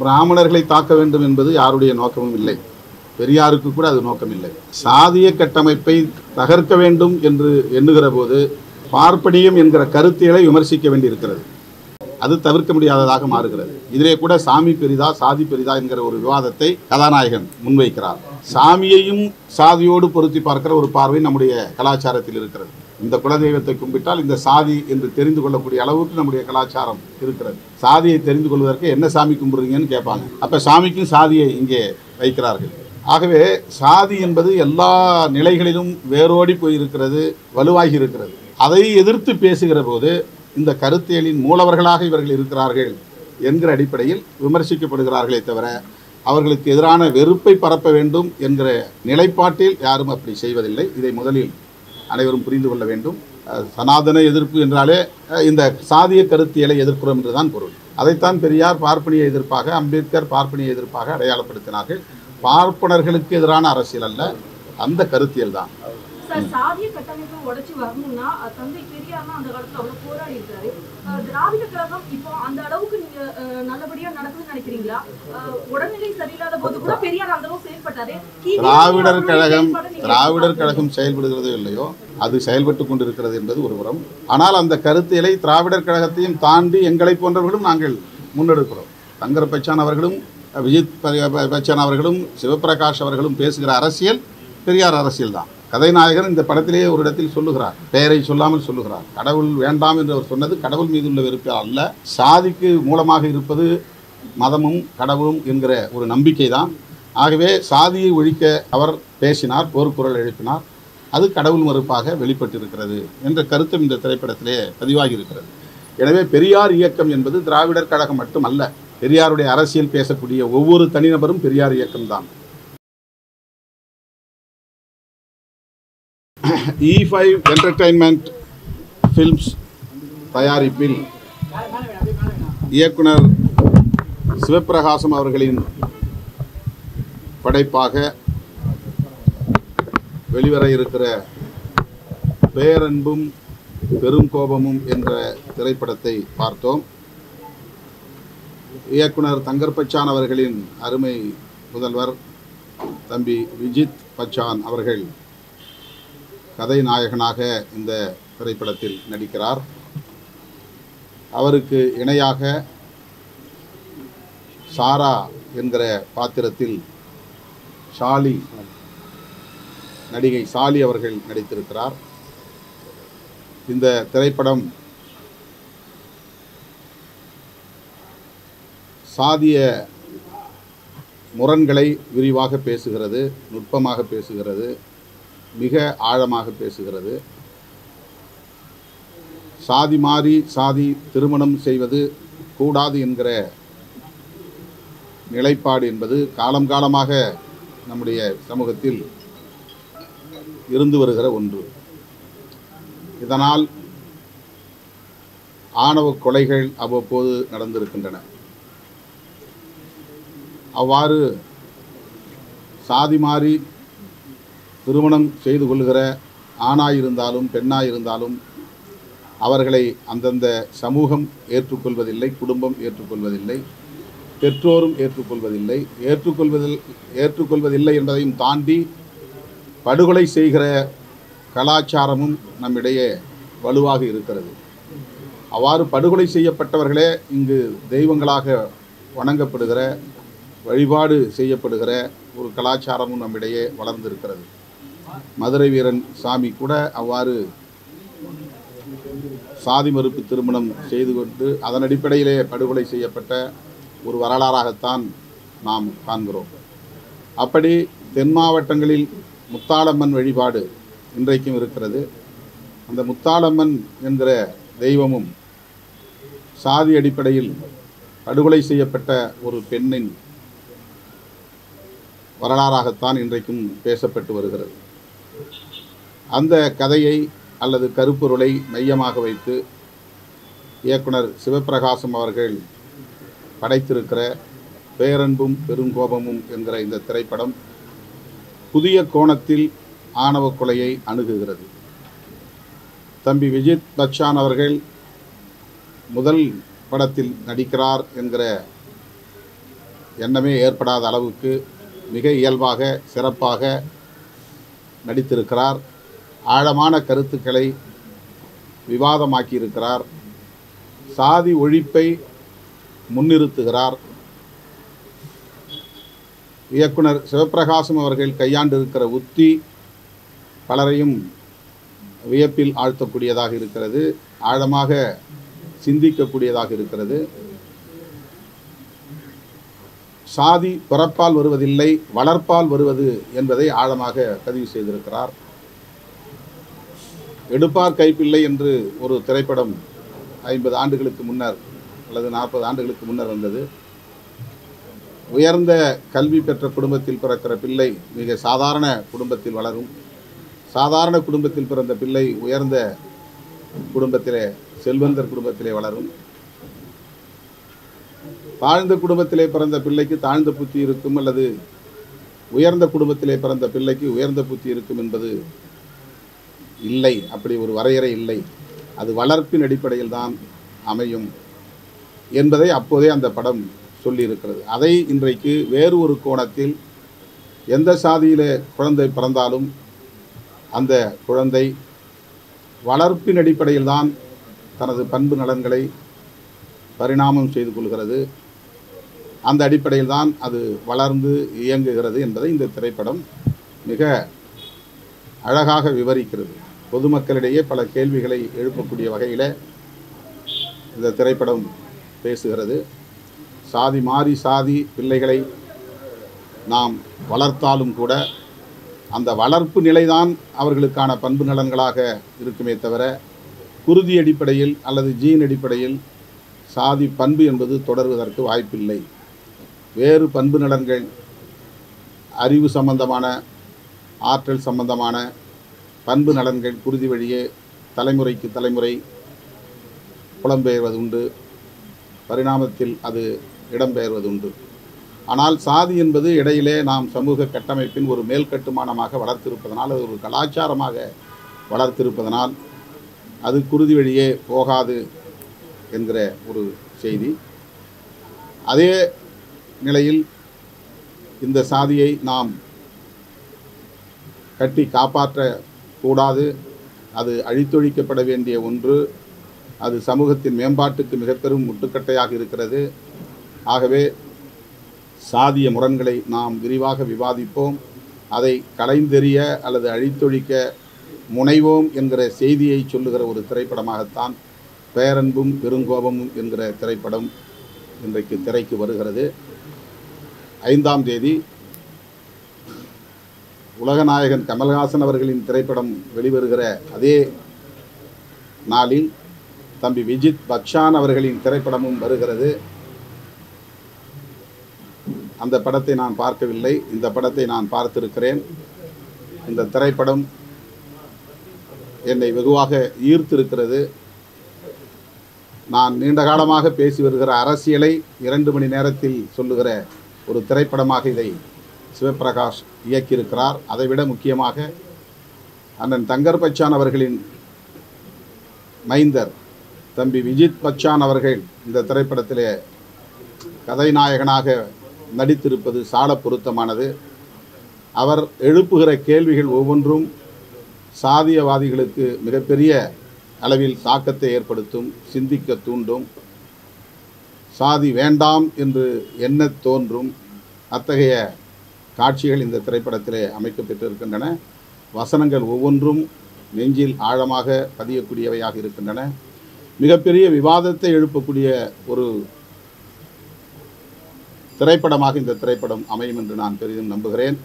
பிராமணர்களை தாக்க வேண்டும் என்பது யாருடைய நோக்கமும் இல்லை. பெரியாருக்கு கூட அது நோக்கம் இல்லை. சாதிய கட்டமைப்பை தகர்க்க வேண்டும் என்று எண்ணுகிற போது பார்ப்பனியம் என்கிற கருத்தியலை விமர்சிக்க வேண்டியிருக்கிறது. அது தவிர்க்க முடியாததாக மாறுகிறது. இதிலே கூட சாமி பெரிதா சாதி பெரிதா என்கிற ஒரு விவாதத்தை கதாநாயகன் முன்வைக்கிறார். சாமியையும் சாதியோடு பொருத்தி பார்க்கிற ஒரு பார்வை நம்முடைய கலாச்சாரத்தில் இருக்கிறது. இந்த குலதெய்வத்தை கும்பிட்டால் இந்த சாதி என்று தெரிந்து கொள்ளக்கூடிய அளவுக்கு நம்முடைய கலாச்சாரம் இருக்கிறது. சாதியை தெரிந்து கொள்வதற்கு என்ன சாமி கும்பிடுறீங்கன்னு கேட்பாங்க. அப்ப சாமிக்கும் சாதியை இங்கே வைக்கிறார்கள். ஆகவே சாதி என்பது எல்லா நிலைகளிலும் வேரோடி போயிருக்கிறது, வலுவாகி இருக்கிறது. அதை எதிர்த்து பேசுகிற போது இந்த கருத்தியலின் மூலவர்களாக இவர்கள் இருக்கிறார்கள் என்கிற அடிப்படையில் விமர்சிக்கப்படுகிறார்களே தவிர அவர்களுக்கு எதிரான வெறுப்பை பரப்ப வேண்டும் என்கிற நிலைப்பாட்டில் யாரும் அப்படி செய்வதில்லை. இதை முதலில் அனைவரும் புரிந்து கொள்ள வேண்டும். சனாதன எதிர்ப்பு என்றாலே இந்த சாதிய கருத்தியலை எதிர்க்கிறோம் என்றுதான் பொருள். அதைத்தான் பெரியார் பார்ப்பனிய எதிர்ப்பாக, அம்பேத்கர் பார்ப்பனிய எதிர்ப்பாக அடையாளப்படுத்தினார்கள். பார்ப்பனர்களுக்கு எதிரான அரசியல் அல்ல, அந்த கருத்தியல் தான். சாதிய கட்டமைப்பை உடைச்சு வரணும்னா தந்தை பெரியார்னா அந்த காலத்துல அவ்வளவு போராடி இருக்காரு. திராவிட கழகம் இப்போ அந்த அளவுக்கு நீங்க நல்லபடியா நடக்குதுன்னு நினைக்கிறீங்களா? உடல்நிலை சரியில்லாத போது கூட பெரியார் அந்த அளவுக்கு செயல்பட்டாரு. திராவிடர் கழகம் செயல்படுகிறதோ இல்லையோ அது செயல்பட்டு கொண்டிருக்கிறது என்பது ஒரு புறம். ஆனால் அந்த கருத்தியலை திராவிடர் கழகத்தையும் தாண்டி எங்களை போன்றவர்களும் நாங்கள் முன்னெடுக்கிறோம். தங்கர் பச்சான் அவர்களும், விஜித் பச்சான் அவர்களும், சிவபிரகாஷ் அவர்களும் பேசுகிற அரசியல் பெரியார் அரசியல் தான். கதைநாயகன் இந்த படத்திலேயே ஒரு இடத்தில் சொல்லுகிறார், பெயரை சொல்லாமல் சொல்லுகிறார். கடவுள் வேண்டாம் என்று அவர் சொன்னது கடவுள் மீது உள்ள வெறுப்பு அல்ல, சாதிக்கு மூலமாக இருப்பது மதமும் கடவுளும் என்கிற ஒரு நம்பிக்கை தான். ஆகவே சாதியை ஒழிக்க அவர் பேசினார், போர்க்குரல் எழுப்பினார். அது கடவுள் மறுப்பாக வெளிப்பட்டிருக்கிறது என்ற கருத்தும் இந்த திரைப்படத்திலே பதிவாகி இருக்கிறது. எனவே பெரியார் இயக்கம் என்பது திராவிடர் கழகம் மட்டுமல்ல, பெரியாருடைய அரசியல் பேசக்கூடிய ஒவ்வொரு தனிநபரும் பெரியார் இயக்கம்தான். E5 என்டர்டெயின்மெண்ட் ஃபில்ம்ஸ் தயாரிப்பில் இயக்குனர் சிவபிரகாசம் அவர்களின் படைப்பாக வெளிவர இருக்கிற பேரன்பும் பெரும் கோபமும் என்ற திரைப்படத்தை பார்த்தோம். இயக்குனர் தங்கர் பச்சான் அவர்களின் அருமை முதல்வர் தம்பி விஜித் பச்சான் அவர்கள் கதைநாயகனாக இந்த திரைப்படத்தில் நடிக்கிறார். அவருக்கு இணையாக சாரா என்கிற பாத்திரத்தில் நடிகை சாலி அவர்கள் நடித்திருக்கிறார். இந்த திரைப்படம் சாதிய முரண்களை விரிவாக பேசுகிறது, நுட்பமாக பேசுகிறது, மிக ஆழமாக பேசுகிறது. சாதி மாறி சாதி திருமணம் செய்வது கூடாது என்கிற நிலைப்பாடு என்பது காலம் காலமாக நம்முடைய சமூகத்தில் இருந்து வருகிற ஒன்று. இதனால் ஆணவ கொலைகள் அவ்வப்போது நடந்திருக்கின்றன. அவ்வாறு சாதி மாறி திருமணம் செய்து கொள்கிற ஆணாயிருந்தாலும் பெண்ணாயிருந்தாலும் அவர்களை அந்தந்த சமூகம் ஏற்றுக்கொள்வதில்லை, குடும்பம் ஏற்றுக்கொள்வதில்லை, பெற்றோரும் ஏற்றுக்கொள்வதில்லை என்பதையும் தாண்டி படுகொலை செய்கிற கலாச்சாரமும் நம்மிடையே வலுவாக இருக்கிறது. அவ்வாறு படுகொலை செய்யப்பட்டவர்களே இங்கு தெய்வங்களாக வணங்கப்படுகிற, வழிபாடு செய்யப்படுகிற ஒரு கலாச்சாரமும் நம்மிடையே வளர்ந்திருக்கிறது. மதுரை வீரன் சாமி கூட அவ்வாறு சாதி மறுப்பு திருமணம் செய்து கொண்டு அதன் அடிப்படையிலே படுகொலை செய்யப்பட்ட ஒரு வரலாறாகத்தான் நாம் காண்கிறோம். அப்படி தென் மாவட்டங்களில் முத்தாளம்மன் வழிபாடு இன்றைக்கும் இருக்கிறது. அந்த முத்தாளம்மன் என்கிற தெய்வமும் சாதி அடிப்படையில் படுகொலை செய்யப்பட்ட ஒரு பெண்ணின் வரலாறாகத்தான் இன்றைக்கும் பேசப்பட்டு வருகிறது. அந்த கதையை அல்லது கருப்பொருளை மையமாக வைத்து இயக்குனர் சிவபிரகாசம் அவர்கள் படைத்திருக்கிற பேரன்பும் பெருங்கோபமும் என்கிற இந்த திரைப்படம் புதிய கோணத்தில் ஆணவ கொலையை அணுகுகிறது. தம்பி விஜித் பச்சான் அவர்கள் முதல் படத்தில் நடிக்கிறார் என்கிற எண்ணமே ஏற்படாத அளவுக்கு மிக இயல்பாக சிறப்பாக நடித்திருக்கிறார். ஆழமான கருத்துக்களை விவாதமாக்கியிருக்கிறார். சாதி ஒழிப்பை முன்னிறுத்துகிறார். இயக்குனர் சிவப்பிரகாசம் அவர்கள் கையாண்டிருக்கிற உத்தி பலரையும் வியப்பில் ஆழ்த்தக்கூடியதாக இருக்கிறது. ஆழமாக சிந்திக்கக்கூடியதாக இருக்கிறது. சாதி பிறப்பால் வருவதில்லை, வளர்ப்பால் வருவது என்பதை ஆழமாக பதிவு செய்திருக்கிறார். எடுப்பார் கைப்பிள்ளை என்று ஒரு திரைப்படம் 50 ஆண்டுகளுக்கு முன்னர் அல்லது 40 ஆண்டுகளுக்கு முன்னர் வந்தது. உயர்ந்த கல்வி பெற்ற குடும்பத்தில் பிறக்கிற பிள்ளை மிக சாதாரண குடும்பத்தில் வளரும். சாதாரண குடும்பத்தில் பிறந்த பிள்ளை உயர்ந்த குடும்பத்திலே, செல்வந்தர் குடும்பத்திலே வளரும். தாழ்ந்த குடும்பத்திலே பிறந்த பிள்ளைக்கு தாழ்ந்த புத்தி இருக்கும், அல்லது உயர்ந்த குடும்பத்திலே பிறந்த பிள்ளைக்கு உயர்ந்த புத்தி இருக்கும் என்பது இல்லை. அப்படி ஒரு வரையறை இல்லை. அது வளர்ப்பின் அடிப்படையில் தான் அமையும் என்பதை அப்போதே அந்த படம் சொல்லியிருக்கிறது. அதை இன்றைக்கு வேறு ஒரு கோணத்தில் எந்த சாதியிலே குழந்தை பிறந்தாலும் அந்த குழந்தை வளர்ப்பின் அடிப்படையில் தான் தனது பண்பு நலன்களை பரிணாமம் செய்து கொள்கிறது. அந்த அடிப்படையில் தான் அது வளர்ந்து இயங்குகிறது என்பதை இந்த திரைப்படம் மிக அழகாக விவரிக்கிறது. பொதுமக்களிடையே பல கேள்விகளை எழுப்பக்கூடிய வகையில் இந்த திரைப்படம் பேசுகிறது. சாதி மாறி சாதி பிள்ளைகளை நாம் வளர்த்தாலும் கூட அந்த வளர்ப்பு நிலைதான் அவர்களுக்கான பண்பு நலன்களாக இருக்குமே தவிர குருதி அடிப்படையில் அல்லது ஜீன் அடிப்படையில் சாதி பண்பு என்பது தொடர்வதற்கு வாய்ப்பில்லை. வேறு பண்பு நலன்கள், அறிவு சம்பந்தமான, ஆற்றல் சம்பந்தமான பண்பு நலன்கள் குருதி வழியே தலைமுறைக்கு தலைமுறை புலம்பெயர்வதுண்டு, பரிணாமத்தில் அது இடம்பெயர்வதுண்டு. ஆனால் சாதி என்பது இடையிலே நாம் சமூக கட்டமைப்பின் ஒரு மேல் கட்டுமானமாக வளர்த்திருப்பதனால், அது ஒரு கலாச்சாரமாக வளர்த்திருப்பதனால் அது குருதி வழியே போகாது என்கிற ஒரு செய்தி. அதே நிலையில் இந்த சாதியை நாம் கட்டி காப்பாற்றக்கூடாது. அது அழித்தொழிக்கப்பட வேண்டிய ஒன்று. அது சமூகத்தின் மேம்பாட்டுக்கு மிக பெரும் முட்டுக்கட்டையாக இருக்கிறது. ஆகவே சாதிய முரண்களை நாம் விரிவாக விவாதிப்போம். அதை களைந்தெறிய அல்லது அழித்தொழிக்க முனைவோம் என்கிற செய்தியை சொல்லுகிற ஒரு திரைப்படமாகத்தான் பேரன்பும் பெருங்கோபமும் என்கிற திரைப்படம் இன்றைக்கு திரைக்கு வருகிறது. 5ஆம் தேதி உலகநாயகன் கமல்ஹாசன் அவர்களின் திரைப்படம் வெளிவருகிற அதே நாளில் தம்பி விஜித் பச்சான் அவர்களின் திரைப்படமும் வருகிறது. அந்த படத்தை நான் பார்க்கவில்லை, இந்த படத்தை நான் பார்த்திருக்கிறேன். இந்த திரைப்படம் என்னை வெகுவாக ஈர்த்திருக்கிறது. நான் நீண்ட காலமாக பேசி வருகிற அரசியலை 2 மணி நேரத்தில் சொல்லுகிற ஒரு திரைப்படமாக இதை சிவப்பிரகாஷ் இயக்கியிருக்கிறார். அதைவிட முக்கியமாக அண்ணன் தங்கர் பச்சான் அவர்களின் மைந்தர் தம்பி விஜித் பச்சான் அவர்கள் இந்த திரைப்படத்திலே கதைநாயகனாக நடித்திருப்பது சால பொருத்தமானது. அவர் எழுப்புகிற கேள்விகள் ஒவ்வொன்றும் சாதியவாதிகளுக்கு மிகப்பெரிய அளவில் தாக்கத்தை ஏற்படுத்தும், சிந்திக்க தூண்டும், சாதி வேண்டாம் என்று எண்ண தோன்றும். அத்தகைய காட்சிகள் இந்த திரைப்படத்திலே அமைக்கப்பட்டிருக்கின்றன. வசனங்கள் ஒவ்வொன்றும் நெஞ்சில் ஆழமாக பதியக்கூடியவையாக இருக்கின்றன. மிகப்பெரிய விவாதத்தை எழுப்பக்கூடிய ஒரு திரைப்படமாக இந்த திரைப்படம் அமையும் என்று நான் பெரிதும் நம்புகிறேன்.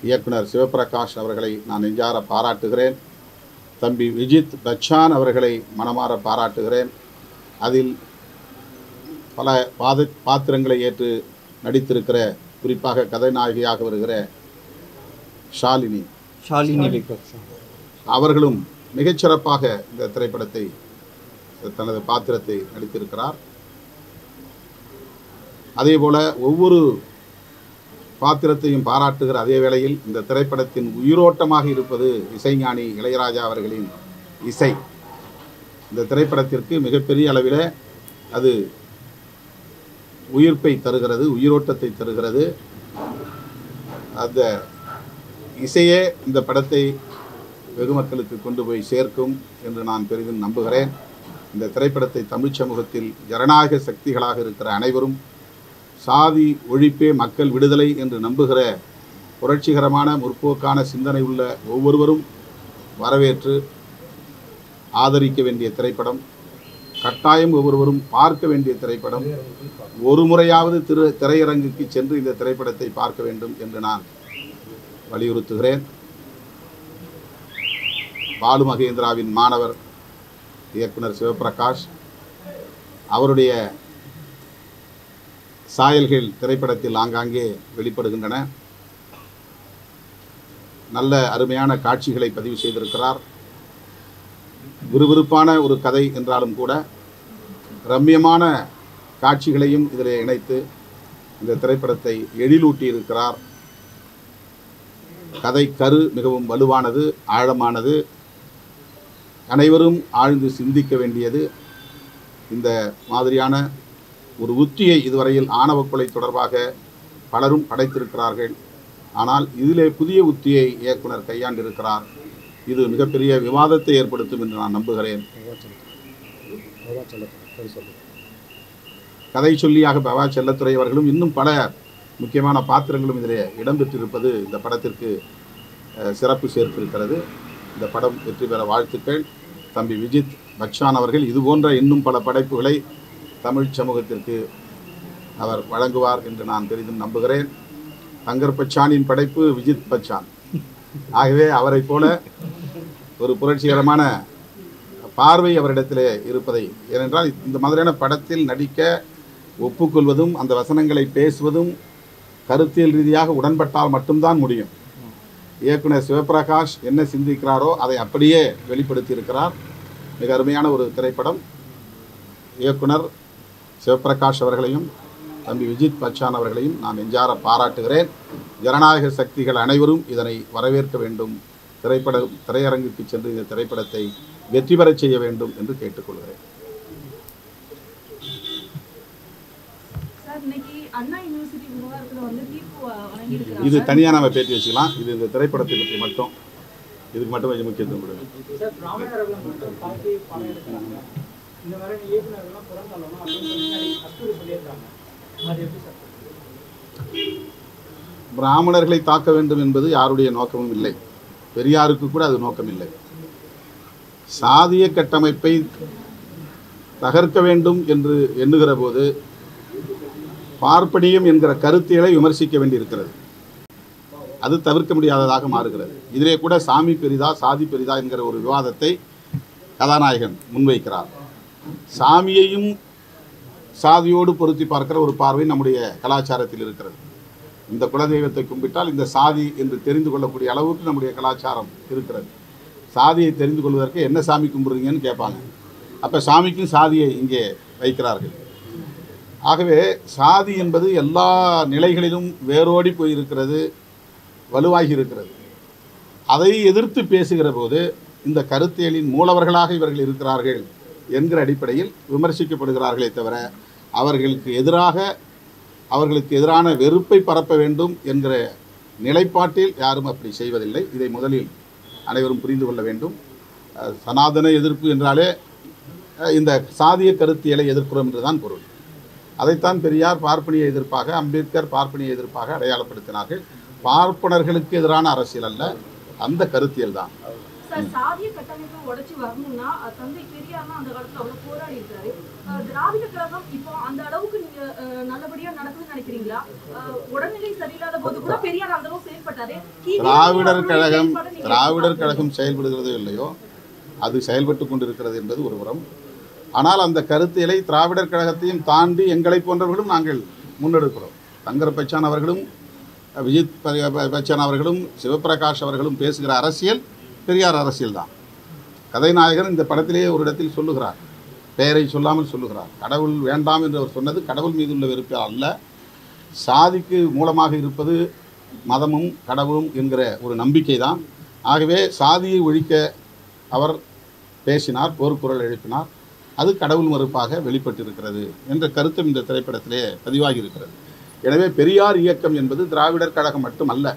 இயக்குனர் சிவப்பிரகாஷ் அவர்களை நான் நெஞ்சார பாராட்டுகிறேன். தம்பி விஜித் பச்சான் அவர்களை மனமாற பாராட்டுகிறேன். அதில் பல பாத்திரங்களை ஏற்று நடித்திருக்கிற, குறிப்பாக கதைநாயகியாக வருகிற ஷாலினி அவர்களும் மிகச்சிறப்பாக இந்த திரைப்படத்தை, தனது பாத்திரத்தை நடித்திருக்கிறார். அதேபோல ஒவ்வொரு பாத்திரத்தையும் பாராட்டுகிற அதே வேளையில் இந்த திரைப்படத்தின் உயிரோட்டமாக இருப்பது இசைஞானி இளையராஜா அவர்களின் இசை. இந்த திரைப்படத்திற்கு மிகப்பெரிய அளவில் அது உயிர்ப்பை தருகிறது, உயிரோட்டத்தை தருகிறது. அந்த இசையே இந்த படத்தை வெகு மக்களுக்கு கொண்டு போய் சேர்க்கும் என்று நான் பெரிதும் நம்புகிறேன். இந்த திரைப்படத்தை தமிழ் சமூகத்தில் ஜனநாயக சக்திகளாக இருக்கிற அனைவரும் சாதி ஒழிப்பே மக்கள் விடுதலை என்று நம்புகிற புரட்சிகரமான முற்போக்கான சிந்தனை உள்ள ஒவ்வொருவரும் வரவேற்று ஆதரிக்க வேண்டிய திரைப்படம், கட்டாயம் ஒவ்வொருவரும் பார்க்க வேண்டிய திரைப்படம். ஒரு முறையாவது திரையரங்குக்கு சென்று இந்த திரைப்படத்தை பார்க்க வேண்டும் என்று நான் வலியுறுத்துகிறேன். பாலு மகேந்திராவின் மாணவர் இயக்குனர் சிவபிரகாஷ் அவருடைய சாயல்கள் திரைப்படத்தில் ஆங்காங்கே வெளிப்படுகின்றன. நல்ல அருமையான காட்சிகளை பதிவு செய்திருக்கிறார். விறுவிறுப்பான ஒரு கதை என்றாலும் கூட ரம்மியமான காட்சிகளையும் இதில் இணைத்து இந்த திரைப்படத்தை எழிலூட்டி இருக்கிறார். கதை கரு மிகவும் வலுவானது, ஆழமானது, அனைவரும் ஆழ்ந்து சிந்திக்க வேண்டியது. இந்த மாதிரியான ஒரு உத்தியை இதுவரையில் ஆணவ கொலை தொடர்பாக பலரும் படைத்திருக்கிறார்கள். ஆனால் இதிலே புதிய உத்தியை இயக்குனர் கையாண்டிருக்கிறார். இது மிகப்பெரிய விவாதத்தை ஏற்படுத்தும் என்று நான் நம்புகிறேன். கதை சொல்லியாக பவா செல்லத்துறை அவர்களும் இன்னும் பல முக்கியமான பாத்திரங்களும் இதிலே இடம்பெற்றிருப்பது இந்த படத்திற்கு சிறப்பு சேர்த்திருக்கிறது. இந்த படம் வெற்றி பெற வாழ்த்துக்கள். தம்பி விஜித் பச்சான் அவர்கள் இதுபோன்ற இன்னும் பல படைப்புகளை தமிழ் சமூகத்திற்கு அவர் வழங்குவார் என்று நான் பெரிதும் நம்புகிறேன். தங்கர் பச்சானின் படைப்பு விஜித் பச்சான். ஆகவே அவரை போல ஒரு புரட்சிகரமான பார்வை அவரிடத்திலே இருப்பதை, ஏனென்றால் இந்த மாதிரியான படத்தில் நடிக்க ஒப்புக்கொள்வதும் அந்த வசனங்களை பேசுவதும் கருத்தியல் ரீதியாக உடன்பட்டால் மட்டும்தான் முடியும். இயக்குனர் சிவபிரகாஷ் என்ன சிந்திக்கிறாரோ அதை அப்படியே வெளிப்படுத்தி இருக்கிறார். மிக அருமையான ஒரு திரைப்படம். இயக்குனர் சிவபிரகாஷ் அவர்களையும் தம்பி விஜித் பச்சான் அவர்களையும் நான் நெஞ்சார பாராட்டுகிறேன். ஜனநாயக சக்திகள் அனைவரும் இதனை வரவேற்க வேண்டும். திரையரங்குக்கு சென்று இந்த திரைப்படத்தை வெற்றி பெறச் செய்ய வேண்டும் என்று கேட்டுக்கொள்கிறேன். இது தனியாக நம்ம பேட்டி வச்சுக்கலாம். இது இந்த திரைப்படத்தை பற்றி மட்டும், இதுக்கு மட்டும் கொஞ்சம் முக்கியத்துவம் கொடுங்க. பிராமணர்களை தாக்க வேண்டும் என்பது யாருடைய நோக்கமும் இல்லை. பெரியாருக்கு கூட அது நோக்கம் இல்லை. சாதிய கட்டமைப்பை தகர்க்க வேண்டும் என்று எண்ணுகிற போது பார்ப்பனியம் என்கிற கருத்தியலை விமர்சிக்க வேண்டியிருக்கிறது. அது தவிர்க்க முடியாததாக மாறுகிறது. இதிலே கூட சாமி பெரிதா சாதி பெரிதா என்கிற ஒரு விவாதத்தை கதாநாயகன் முன்வைக்கிறார். சாமியையும் சாதியோடு பொருத்தி பார்க்கிற ஒரு பார்வை நம்முடைய கலாச்சாரத்தில் இருக்கிறது. இந்த குலதெய்வத்தை கும்பிட்டால் இந்த சாதி என்று தெரிந்து கொள்ளக்கூடிய அளவுக்கு நம்முடைய கலாச்சாரம் இருக்கிறது. சாதியை தெரிந்து கொள்வதற்கு என்ன சாமி கும்பிடுறீங்கன்னு கேட்பாங்க. அப்போ சாமிக்கும் சாதியை இங்கே வைக்கிறார்கள். ஆகவே சாதி என்பது எல்லா நிலைகளிலும் வேரோடி போயிருக்கிறது, வலுவாகி இருக்கிறது. அதை எதிர்த்து பேசுகிற போது இந்த கருத்தியலின் மூலவர்களாக இவர்கள் இருக்கிறார்கள் என்கிற அடிப்படையில் விமர்சிக்கப்படுகிறார்களே தவிர அவர்களுக்கு எதிரான வெறுப்பை பரப்ப வேண்டும் என்கிற நிலைப்பாட்டில் யாரும் அப்படி செய்வதில்லை. இதை முதலில் அனைவரும் புரிந்து கொள்ள வேண்டும். சனாதன எதிர்ப்பு என்றாலே இந்த சாதிய கருத்தியலை எதிர்க்கிறோம் என்றுதான் பொருள். அதைத்தான் பெரியார் பார்ப்பனிய எதிர்ப்பாக, அம்பேத்கர் பார்ப்பனிய எதிர்ப்பாக அடையாளப்படுத்தினார்கள். பார்ப்பனர்களுக்கு எதிரான அரசியல் அல்ல, அந்த கருத்தியல் தான். சாதிய கட்டமைப்பை உடைச்சு வரணும்னா தந்தை பெரியார்னா அந்த காலத்துல அவ்வளவு போராடி இருக்காரு. திராவிட கழகம் இப்போ அந்த அளவுக்கு நீங்க நல்லபடியா நடக்குதுன்னு நினைக்கிறீங்களா? உடல்நிலை சரியில்லாத போது கூட பெரியார் அந்த அளவுக்கு செயல்பட்டாரு. திராவிடர் கழகம் செயல்படுகிறதோ இல்லையோ, அது செயல்பட்டு கொண்டிருக்கிறது என்பது ஒரு புறம். ஆனால் அந்த கருத்தியலை திராவிடர் கழகத்தையும் தாண்டி எங்களை போன்றவர்களும் நாங்கள் முன்னெடுக்கிறோம். தங்கர் பச்சான் அவர்களும் விஜித் பச்சான் அவர்களும் சிவபிரகாஷ் அவர்களும் பேசுகிற அரசியல் பெரியார் அரசியல் தான். கதைநாயகன் இந்த படத்திலேயே ஒரு இடத்தில் சொல்லுகிறார், பெயரை சொல்லாமல் சொல்லுகிறார். கடவுள் வேண்டாம் என்று அவர் சொன்னது கடவுள் மீது உள்ள வெறுப்பு அல்ல, சாதிக்கு மூலமாக இருப்பது மதமும் கடவுளும் என்கிற ஒரு நம்பிக்கை தான். ஆகவே சாதியை ஒழிக்க அவர் பேசினார், போர்க்குரல் எழுப்பினார். அது கடவுள் மறுப்பாக வெளிப்பட்டிருக்கிறது என்ற கருத்தும் இந்த திரைப்படத்திலே பதிவாகி இருக்கிறது. எனவே பெரியார் இயக்கம் என்பது திராவிடர் கழகம் மட்டுமல்ல.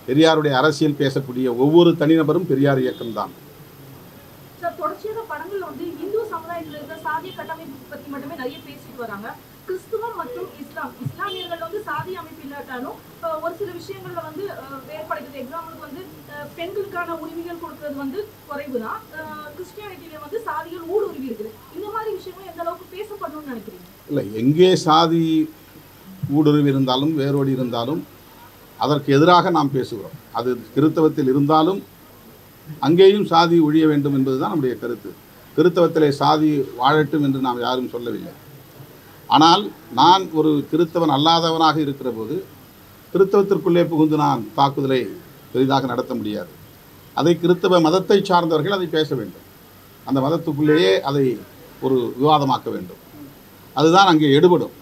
பெரியாருடைய அரசியல் பேசக்கூடிய ஒவ்வொரு தனிநபரும் பெரியார் இயக்கம்தான். சார், தொடர்ச்சியாக படங்கள் வந்து இந்து சமுதாயத்தில் இருக்கிற சாதிய கட்டமைப்பு பற்றி மட்டுமே நிறைய பேசிட்டு வராங்க. கிறிஸ்துவம் மற்றும் இஸ்லாமியர்கள் வந்து சாதி அமைப்பு இல்லாட்டாலும் ஒரு சில விஷயங்கள்ல வந்து வேறுபடுகிறது. எக்ஸாம்பிளுக்கு வந்து பெண்களுக்கான உரிமைகள் கொடுக்கறது வந்து குறைவு தான். கிறிஸ்டியானிட்டியில வந்து சாதிகள் ஊடுருவி இருக்குது. இந்த மாதிரி விஷயங்கள் எந்த அளவுக்கு பேசப்படணும்னு நினைக்கிறீங்க? இல்லை, எங்கே சாதி ஊடுருவி இருந்தாலும் வேரோடி இருந்தாலும் அதற்கு எதிராக நாம் பேசுகிறோம். அது கிறித்தவத்தில் இருந்தாலும் அங்கேயும் சாதி ஒழிய வேண்டும் என்பதுதான் நம்முடைய கருத்து. கிறித்தவத்திலே சாதி வாழட்டும் என்று நாம் யாரும் சொல்லவில்லை. ஆனால் நான் ஒரு கிறித்தவன் அல்லாதவனாக இருக்கிற போது கிறித்தவத்திற்குள்ளே புகுந்து நான் தாக்குதலை பெரிதாக நடத்த முடியாது. அதை கிறித்தவ மதத்தை சார்ந்தவர்கள் அதை பேச வேண்டும். அந்த மதத்துக்குள்ளேயே அதை ஒரு விவாதமாக்க வேண்டும். அதுதான் அங்கே எடுபடும்.